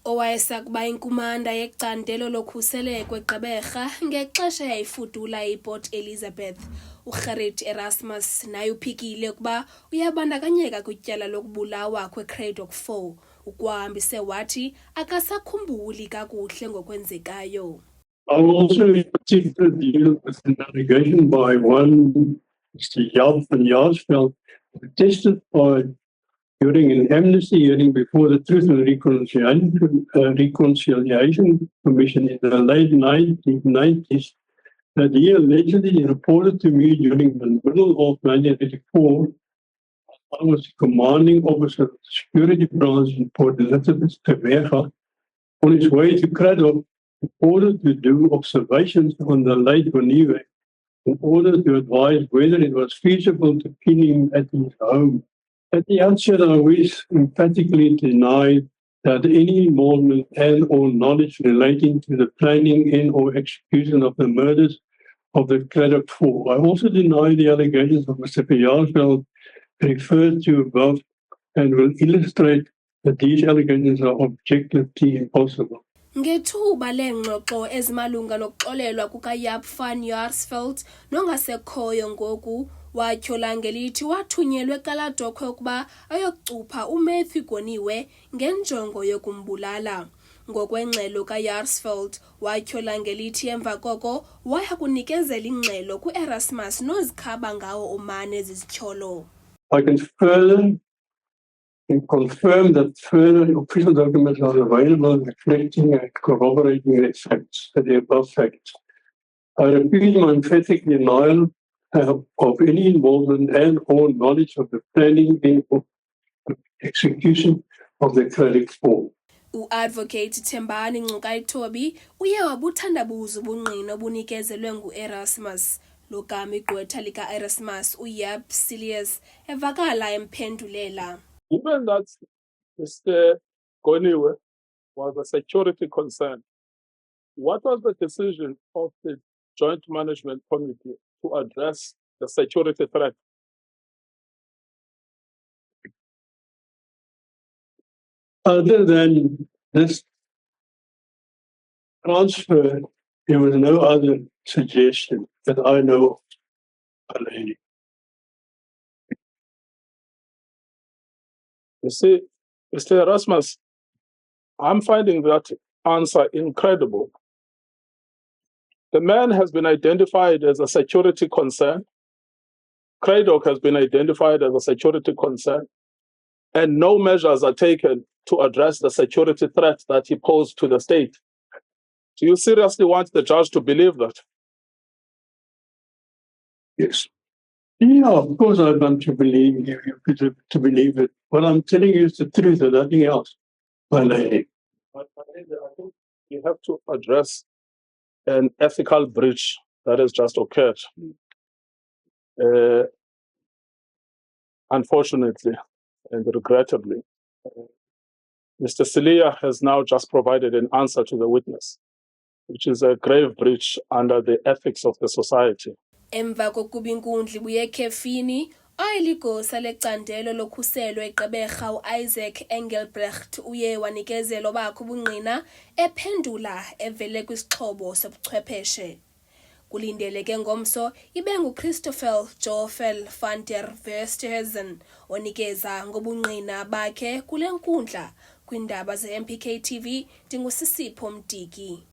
owayesakuba inkumanda yecandelo lokhuseleko eGqeberha ngexesha yayifudula iPort Elizabeth, uGerrit Erasmus naye uphikile ukuba uyabandakanyeka kwityala lokubulawa kweCradock 4, ukwahambise wathi akasakhumbuli kakuhle ngokwenzekayo. I also in particular deal with an allegation by one Mr. Jaap van Jaarsveld, who testified during an amnesty hearing before the Truth and Reconciliation Commission in the late 1990s that he allegedly reported to me during the middle of 1984. I was commanding officer of the security branch in Port Elizabeth, Gqeberha, on his way to Cradock in order to do observations on the late Boniwe, in order to advise whether it was feasible to pin him at his home. At the outset, I wish emphatically deny that any involvement and or knowledge relating to the planning and or execution of the murders of the Cradock 4. I also deny the allegations of Mr. Jaarsveld referred to above and will illustrate that these allegations are objectively impossible. Ngethuba leengxoxo ezimalunga nokuxolelwa kukaJaap van Jaarsveld nongasekhoyo ngoku, watyhola ngelithi wathunyelwe eKaladokhwe ukuba ayokucupha uMatthew Boniwe ngenjongo yokumbulala. Ngokwengxelo kaJaarsveld, watyhola ngelithi emva koko waya kunikezela ingxelo kuErasmus nozikhaba ngawo umane zizityholo. I can further confirm that further official documents are available reflecting and corroborating the facts, the above facts. I repeat my emphatic denial of any involvement and or knowledge of the planning and execution of the Cradock 4. U-Advocate Thembani Ngcukaitobi uye wabuthandabuza ubungqina obunikezelwe ngu-Erasmus. Lo gama igqwetha lika-Erasmus uJaap Cilliers evakala emphendulela. Given that Mr. Boniwe was a security concern, what was the decision of the Joint Management Committee to address the security threat? Other than this transfer, there was no other suggestion that I know of. You see, Mr. Erasmus, I'm finding that answer incredible. The man has been identified as a security concern. Cradock has been identified as a security concern, and no measures are taken to address the security threat that he posed to the state. Do you seriously want the judge to believe that? Yes. Yeah, of course I want to believe you to believe it. What I'm telling you is the truth and nothing else, my lady. But I think you have to address an ethical breach that has just occurred. Unfortunately and regrettably, Mr. Cilliers has now just provided an answer to the witness, which is a grave breach under the ethics of the society. Emva kokuba inkundla ibuye ekhefini, ayeligosa lecandelo lokhuselo eGqeberha uIsaac Engelbrecht uye wanikezela obakho ubungqina ephendula evele kwisixhobo sobuchwepheshe. Kulindeleke ngomso ibe nguChristopher Joffel van der Westhuizen onikeza ngobungqina bakhe kule nkundla. Kwindaba ze-MPK TV, ndingusisipho Mdiki.